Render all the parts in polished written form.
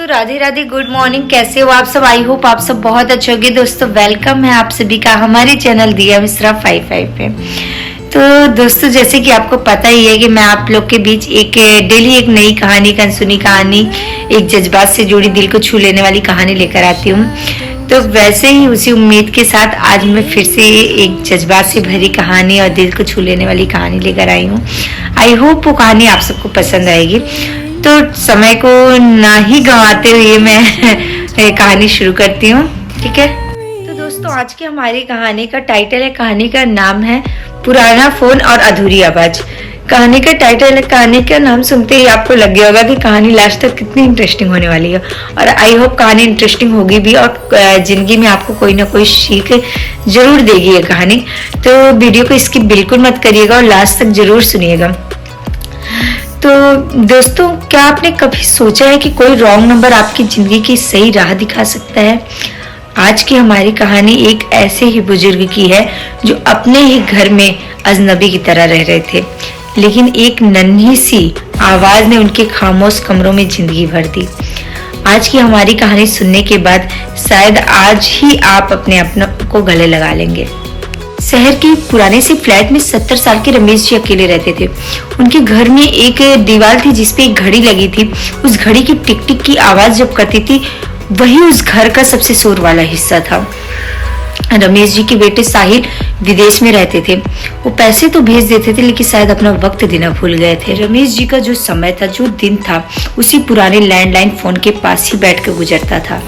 दोस्तों Radhe Radhe, good morning. कैसे हो आप सब? आई होप आप सब बहुत अच्छे होंगे। दोस्तों वेलकम है आप सभी का हमारे चैनल दिया मिश्रा 55 पे। तो दोस्तों जैसे कि आपको पता ही है कि मैं आप लोग के बीच डेली एक नई कहानी, एक अनसुनी कहानी, एक जज्बात से जुड़ी दिल को छू लेने वाली कहानी लेकर आती हूँ। तो वैसे ही उसी उम्मीद के साथ आज मैं फिर से एक जज्बात से भरी कहानी और दिल को छू लेने वाली कहानी लेकर आई हूँ। आई होप वो कहानी आप सबको पसंद आएगी। तो समय को ना ही गंवाते हुए मैं कहानी शुरू करती हूँ, ठीक है। तो दोस्तों आज की हमारी कहानी का टाइटल है, कहानी का नाम है पुराना फोन और अधूरी आवाज। कहानी का टाइटल है, कहानी का नाम सुनते ही आपको लग गया होगा कि कहानी लास्ट तक कितनी इंटरेस्टिंग होने वाली है। और आई होप कहानी इंटरेस्टिंग होगी भी और जिंदगी में आपको कोई ना कोई सीख जरूर देगी ये कहानी। तो वीडियो को स्किप बिल्कुल मत करिएगा और लास्ट तक जरूर सुनिएगा। तो दोस्तों क्या आपने कभी सोचा है कि कोई रॉन्ग नंबर आपकी जिंदगी की सही राह दिखा सकता है? आज की हमारी कहानी एक ऐसे ही बुजुर्ग की है जो अपने ही घर में अजनबी की तरह रह रहे थे, लेकिन एक नन्ही सी आवाज ने उनके खामोश कमरों में जिंदगी भर दी। आज की हमारी कहानी सुनने के बाद शायद आज ही आप अपने को गले लगा लेंगे। शहर के पुराने से फ्लैट में 70 साल के रमेश जी अकेले रहते थे। उनके घर में एक दीवार थी जिसपे एक घड़ी लगी थी। उस घड़ी की टिक टिक की आवाज जब करती थी वही उस घर का सबसे शोर वाला हिस्सा था। रमेश जी के बेटे साहिल विदेश में रहते थे। वो पैसे तो भेज देते थे लेकिन शायद अपना वक्त देना भूल गए थे। रमेश जी का जो समय था, जो दिन था, उसी पुराने लैंडलाइन फोन के पास ही बैठ कर गुजरता था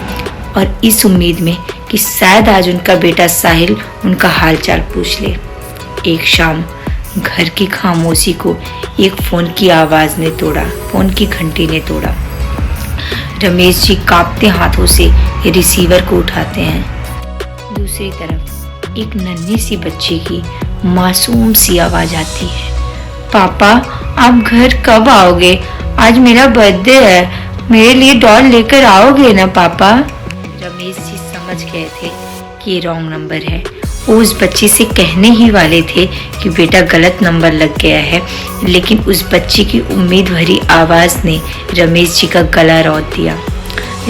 और इस उम्मीद में कि शायद आज उनका बेटा साहिल उनका हालचाल पूछ ले। एक शाम घर की खामोशी को एक फोन की आवाज ने तोड़ा, फोन की घंटी ने तोड़ा। रमेश जी कांपते हाथों से रिसीवर को उठाते हैं। दूसरी तरफ एक नन्ही सी बच्ची की मासूम सी आवाज आती है, पापा आप घर कब आओगे? आज मेरा बर्थडे है, मेरे लिए डॉल लेकर आओगे ना पापा? रमेश जी समझ गए थे कि ये रॉन्ग नंबर है। वो उस बच्ची से कहने ही वाले थे कि बेटा गलत नंबर लग गया है, लेकिन उस बच्ची की उम्मीद भरी आवाज ने रमेश जी का गला रौंद दिया।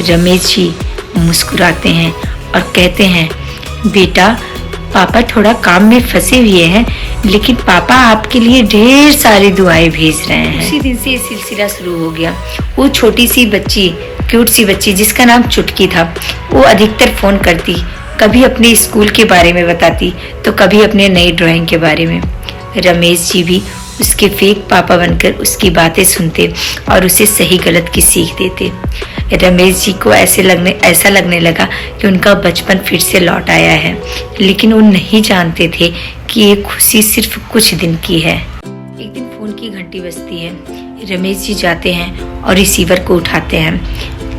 रमेश जी मुस्कुराते हैं और कहते हैं, बेटा पापा थोड़ा काम में फंसे हुए हैं, लेकिन पापा आपके लिए ढेर सारी दुआएं भेज रहे हैं। उसी दिन से ये सिलसिला शुरू हो गया। वो छोटी सी बच्ची, क्यूट सी बच्ची जिसका नाम चुटकी था, वो अधिकतर फोन करती, कभी अपने स्कूल के बारे में बताती तो कभी अपने नई ड्राइंग के बारे में। रमेश जी भी उसके फेक पापा बनकर उसकी बातें सुनते और उसे सही गलत की सीख देते। रमेश जी को ऐसा लगने लगा कि उनका बचपन फिर से लौट आया है, लेकिन वो नहीं जानते थे कि ये खुशी सिर्फ कुछ दिन की है। एक दिन फोन की घंटी बजती है। रमेश जी जाते हैं और रिसीवर को उठाते हैं,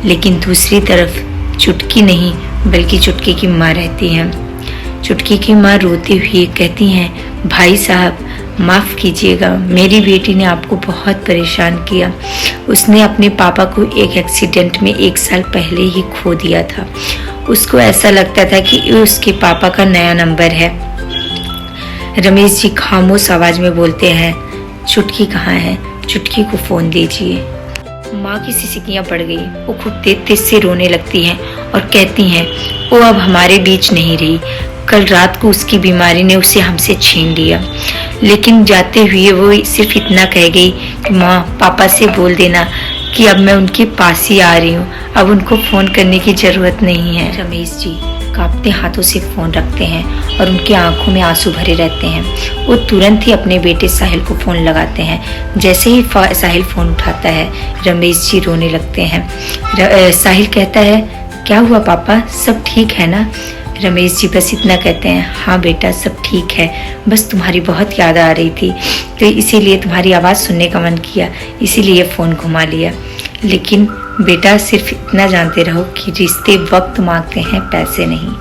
लेकिन दूसरी तरफ चुटकी नहीं बल्कि चुटकी की माँ रहती है। चुटकी की माँ रोते हुए कहती हैं, भाई साहब माफ कीजिएगा, मेरी बेटी ने आपको बहुत परेशान किया। उसने अपने पापा को एक एक्सीडेंट में 1 साल पहले ही खो दिया था। उसको ऐसा लगता था कि ये उसके पापा का नया नंबर है। रमेश जी खामोश आवाज में बोलते हैं, चुटकी कहाँ है? चुटकी को फोन दीजिए। माँ की सिसकियाँ पड़ गई। वो खूब तेज से रोने लगती हैं और कहती हैं, वो अब हमारे बीच नहीं रही। कल रात को उसकी बीमारी ने उसे हमसे छीन लिया। लेकिन जाते हुए वो सिर्फ इतना कह गई कि माँ पापा से बोल देना कि अब मैं उनके पास ही आ रही हूँ, अब उनको फोन करने की जरूरत नहीं है। रमेश जी कांपते हाथों से फोन रखते हैं और उनकी आंखों में आंसू भरे रहते हैं। वो तुरंत ही अपने बेटे साहिल को फोन लगाते हैं। जैसे ही साहिल फोन उठाता है रमेश जी रोने लगते हैं। साहिल कहता है, क्या हुआ पापा, सब ठीक है ना? रमेश जी बस इतना कहते हैं, हाँ बेटा सब ठीक है, बस तुम्हारी बहुत याद आ रही थी तो इसीलिए तुम्हारी आवाज़ सुनने का मन किया, इसीलिए फ़ोन घुमा लिया। लेकिन बेटा सिर्फ इतना जानते रहो कि रिश्ते वक्त मांगते हैं, पैसे नहीं।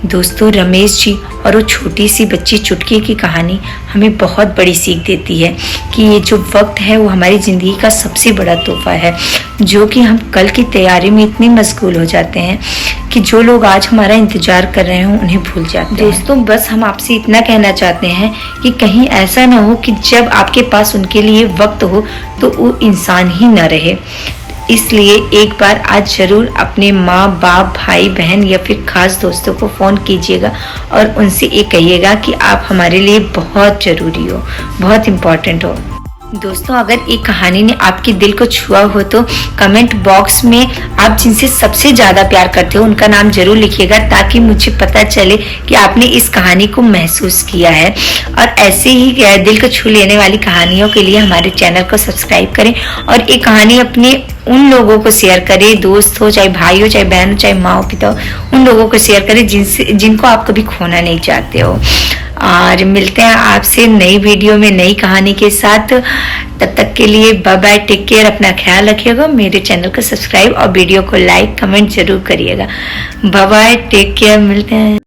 दोस्तों रमेश जी और वो छोटी सी बच्ची चुटकी की कहानी हमें बहुत बड़ी सीख देती है कि ये जो वक्त है वो हमारी ज़िंदगी का सबसे बड़ा तोहफा है, जो कि हम कल की तैयारी में इतने मशगूल हो जाते हैं कि जो लोग आज हमारा इंतजार कर रहे हो उन्हें भूल जाते हैं। दोस्तों बस हम आपसे इतना कहना चाहते हैं कि कहीं ऐसा ना हो कि जब आपके पास उनके लिए वक्त हो तो वो इंसान ही ना रहे। इसलिए एक बार आज जरूर अपने माँ बाप भाई बहन या फिर खास दोस्तों को फ़ोन कीजिएगा और उनसे ये कहिएगा कि आप हमारे लिए बहुत ज़रूरी हो, बहुत इम्पोर्टेंट हो। दोस्तों, अगर एक कहानी ने आपके दिल को छुआ हो तो कमेंट बॉक्स में आप जिनसे सबसे ज़्यादा प्यार करते हो उनका नाम जरूर लिखिएगा, ताकि मुझे पता चले कि आपने इस कहानी को महसूस किया है। और ऐसे ही दिल को छू लेने वाली कहानियों के लिए हमारे चैनल को सब्सक्राइब करें और एक कहानी अपने उन लोगों को शेयर करें, दोस्त हो, चाहे भाई हो, चाहे बहन हो, चाहे माँ हो, पिता हो, उन लोगों को शेयर करें जिनको आप कभी खोना नहीं चाहते हो। और मिलते हैं आपसे नई वीडियो में नई कहानी के साथ। तब तक के लिए बाय बाय, टेक केयर, अपना ख्याल रखिएगा। मेरे चैनल को सब्सक्राइब और वीडियो को लाइक कमेंट जरूर करिएगा। बाय बाय, टेक केयर, मिलते हैं।